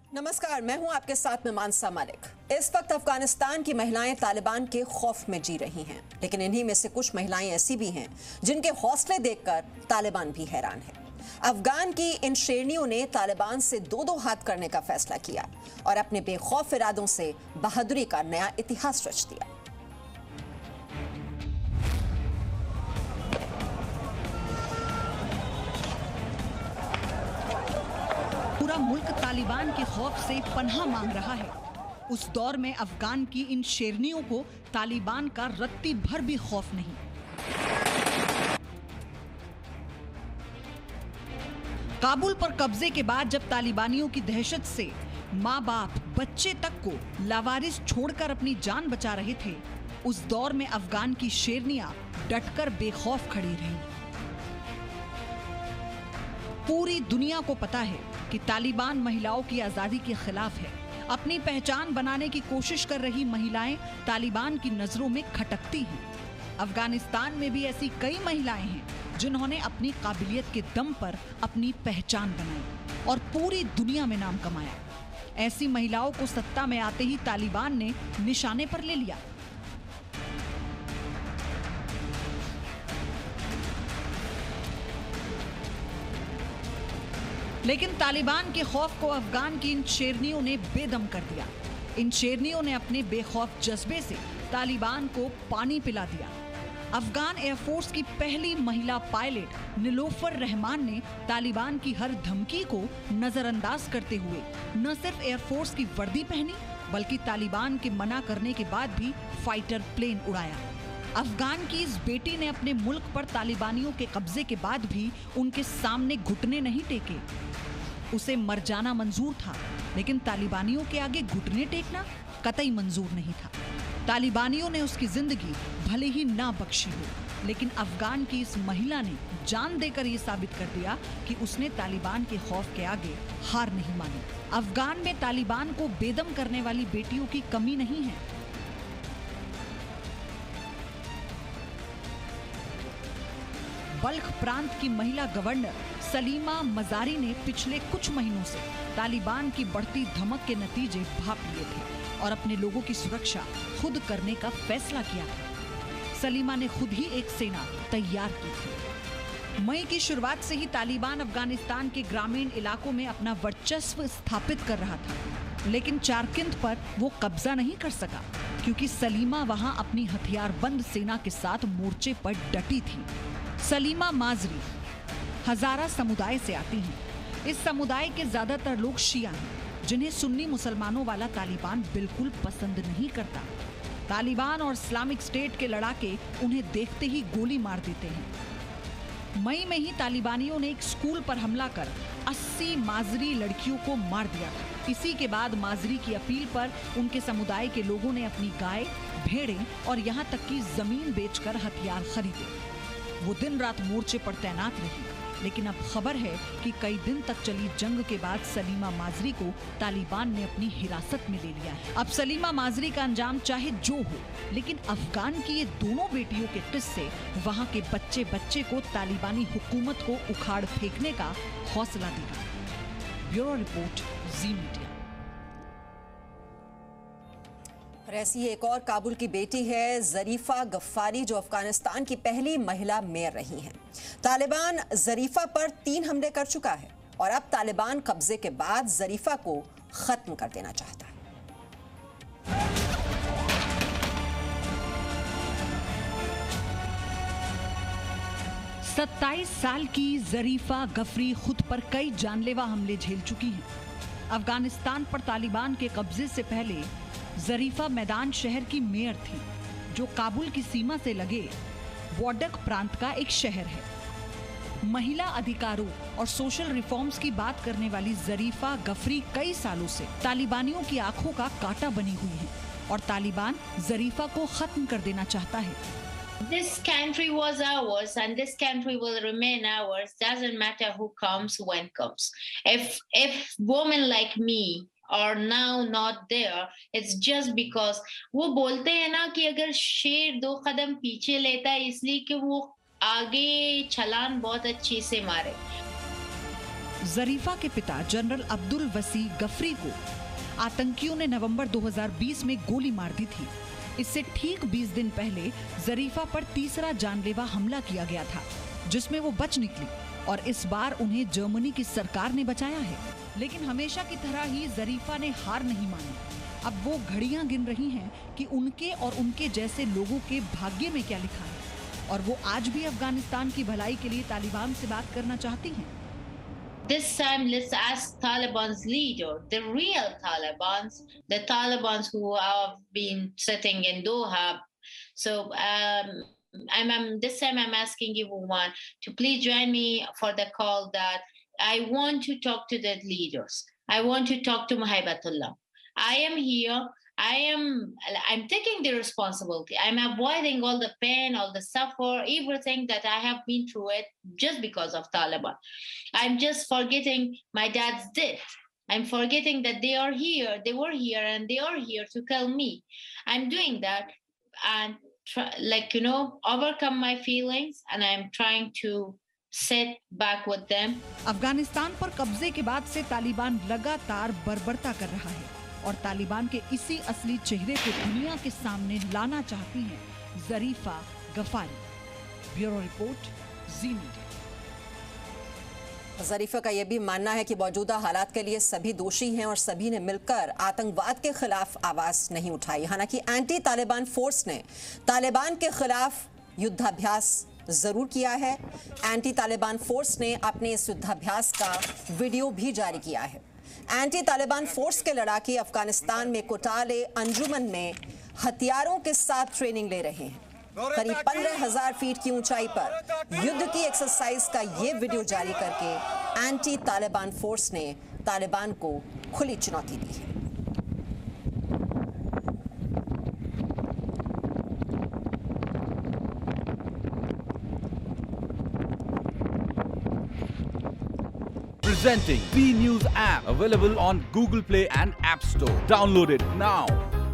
नमस्कार, मैं हूं आपके साथ में मानसा मलिक। इस वक्त अफगानिस्तान की महिलाएं तालिबान के खौफ में जी रही हैं, लेकिन इन्हीं में से कुछ महिलाएं ऐसी भी हैं जिनके हौसले देखकर तालिबान भी हैरान है। अफगान की इन शेरनियों ने तालिबान से दो हाथ करने का फैसला किया और अपने बेखौफ इरादों से बहादुरी का नया इतिहास रच दिया। पूरा मुल्क तालिबान के खौफ से पनाह मांग रहा है। उस दौर में अफगान की इन शेरनियों को तालिबान का रत्ती भर भी खौफ नहीं। काबुल पर कब्जे के बाद जब तालिबानियों की दहशत से माँ बाप बच्चे तक को लावारिस छोड़कर अपनी जान बचा रहे थे, उस दौर में अफगान की शेरनियां डटकर बेखौफ खड़ी रहीं। पूरी दुनिया को पता है कि तालिबान महिलाओं की आजादी के खिलाफ है। अपनी पहचान बनाने की कोशिश कर रही महिलाएं तालिबान की नजरों में खटकती हैं। अफगानिस्तान में भी ऐसी कई महिलाएं हैं जिन्होंने अपनी काबिलियत के दम पर अपनी पहचान बनाई और पूरी दुनिया में नाम कमाया। ऐसी महिलाओं को सत्ता में आते ही तालिबान ने निशाने पर ले लिया। लेकिन तालिबान के खौफ को अफगान की इन शेरनियों ने बेदम कर दिया। इन शेरनियों ने अपने बेखौफ जज्बे से तालिबान को पानी पिला दिया। अफगान एयरफोर्स की पहली महिला पायलट निलोफर रहमान ने तालिबान की हर धमकी को नजरअंदाज करते हुए न सिर्फ एयरफोर्स की वर्दी पहनी, बल्कि तालिबान के मना करने के बाद भी फाइटर प्लेन उड़ाया। अफगान की इस बेटी ने अपने मुल्क पर तालिबानियों के कब्जे के बाद भी उनके सामने घुटने नहीं टेके। उसे मर जाना मंजूर था, लेकिन तालिबानियों के आगे घुटने टेकना कतई मंजूर नहीं था। तालिबानियों ने उसकी जिंदगी भले ही ना बख्शी हो, लेकिन अफगान की इस महिला ने जान देकर यह साबित कर दिया कि उसने तालिबान के खौफ के आगे हार नहीं मानी। अफगान में तालिबान को बेदम करने वाली बेटियों की कमी नहीं है। बल्ख प्रांत की महिला गवर्नर सलीमा मजारी ने पिछले कुछ महीनों से तालिबान की बढ़ती धमक के नतीजे भांप लिए थे और अपने लोगों की सुरक्षा खुद करने का फैसला किया था। सलीमा ने खुद ही एक सेना तैयार की थी। मई की शुरुआत से ही तालिबान अफगानिस्तान के ग्रामीण इलाकों में अपना वर्चस्व स्थापित कर रहा था, लेकिन चारकिंद पर वो कब्जा नहीं कर सका, क्योंकि सलीमा वहां अपनी हथियारबंद सेना के साथ मोर्चे पर डटी थी। सलीमा माजरी हजारा समुदाय से आती हैं। इस समुदाय के ज्यादातर लोग शिया हैं, जिन्हें सुन्नी मुसलमानों वाला तालिबान बिल्कुल पसंद नहीं करता। तालिबान और इस्लामिक स्टेट के लड़ाके उन्हें देखते ही गोली मार देते हैं। मई में ही तालिबानियों ने एक स्कूल पर हमला कर 80 माजरी लड़कियों को मार दिया। इसी के बाद माजरी की अपील पर उनके समुदाय के लोगों ने अपनी गाय, भेड़ें और यहाँ तक कि जमीन बेचकर हथियार खरीदे। वो दिन रात मोर्चे पर तैनात रही, लेकिन अब खबर है कि कई दिन तक चली जंग के बाद सलीमा माजरी को तालिबान ने अपनी हिरासत में ले लिया है। अब सलीमा माजरी का अंजाम चाहे जो हो, लेकिन अफगान की ये दोनों बेटियों के किस्से वहां के बच्चे बच्चे को तालिबानी हुकूमत को उखाड़ फेंकने का हौसला देगा। ब्यूरो रिपोर्ट, जी मीडिया। और ऐसी ही एक और काबुल की बेटी है जरीफा गफ्फारी, जो अफगानिस्तान की पहली महिला मेयर रही हैं। तालिबान जरीफा पर 3 हमले कर चुका है और अब तालिबान कब्जे के बाद जरीफा को खत्म कर देना चाहता है। 27 साल की जरीफा गफरी खुद पर कई जानलेवा हमले झेल चुकी हैं। अफगानिस्तान पर तालिबान के कब्जे से पहले जरीफा मैदान शहर की मेयर थी, जो काबुल की सीमा से लगे वोडक प्रांत का एक शहर है। महिला अधिकारों और सोशल रिफॉर्म्स की बात करने वाली जरीफा गफरी कई सालों से तालिबानियों की आंखों का कांटा बनी हुई है और तालिबान जरीफा को खत्म कर देना चाहता है। This country was ours and this country will remain ours. Doesn't matter who comes, when comes. If women like me are now not there, it's just because वो बोलते हैं ना कि अगर शेर 2 कदम पीछे लेता है इसलिए कि वो आगे छलांग बहुत अच्छी से मारे। जरीफा के पिता जनरल अब्दुल वसी गफरी को आतंकियों ने नवंबर 2020 में गोली मार दी थी। इससे ठीक 20 दिन पहले जरीफा पर तीसरा जानलेवा हमला किया गया था, जिसमें वो बच निकली और इस बार उन्हें जर्मनी की सरकार ने बचाया है। लेकिन हमेशा की तरह ही जरीफा ने हार नहीं मानी। अब वो घड़ियां गिन रही हैं कि उनके और उनके जैसे लोगों के भाग्य में क्या लिखा है, और वो आज भी अफगानिस्तान की भलाई के लिए तालिबान से बात करना चाहती हैं। This time, let's ask Taliban's leader, the real Talibans, the Talibans who have been sitting in Doha. So this time I'm asking everyone to please join me for the call that I want to talk to the leaders. I want to talk to Muhaibatullah. I am here. I'm taking the responsibility. I'm avoiding all the pain, all the suffer, everything that I have been through it just because of Taliban. I'm just forgetting my dad's death. I'm forgetting that they are here. They were here and they are here to kill me. I'm doing that and overcome my feelings, and I'm trying to sit back with them. Afghanistan पर कब्जे के बाद से तालिबान लगातार बर्बरता कर रहा है और तालिबान के इसी असली चेहरे को दुनिया के सामने लाना चाहती हैं जरीफा गफारी। ब्यूरो रिपोर्ट, जी मीडिया। जरीफा का यह भी मानना है कि मौजूदा हालात के लिए सभी दोषी हैं और सभी ने मिलकर आतंकवाद के खिलाफ आवाज नहीं उठाई। हालांकि एंटी तालिबान फोर्स ने तालिबान के खिलाफ युद्धाभ्यास जरूर किया है। एंटी तालिबान फोर्स ने अपने इस युद्धाभ्यास का वीडियो भी जारी किया है। एंटी तालिबान फोर्स के लड़ाके अफगानिस्तान में कोटाले अंजुमन में हथियारों के साथ ट्रेनिंग ले रहे हैं। करीब 15,000 फीट की ऊंचाई पर युद्ध की एक्सरसाइज का ये वीडियो जारी करके एंटी तालिबान फोर्स ने तालिबान को खुली चुनौती दी है। Presenting B News app, available on Google Play and App Store. Download it now.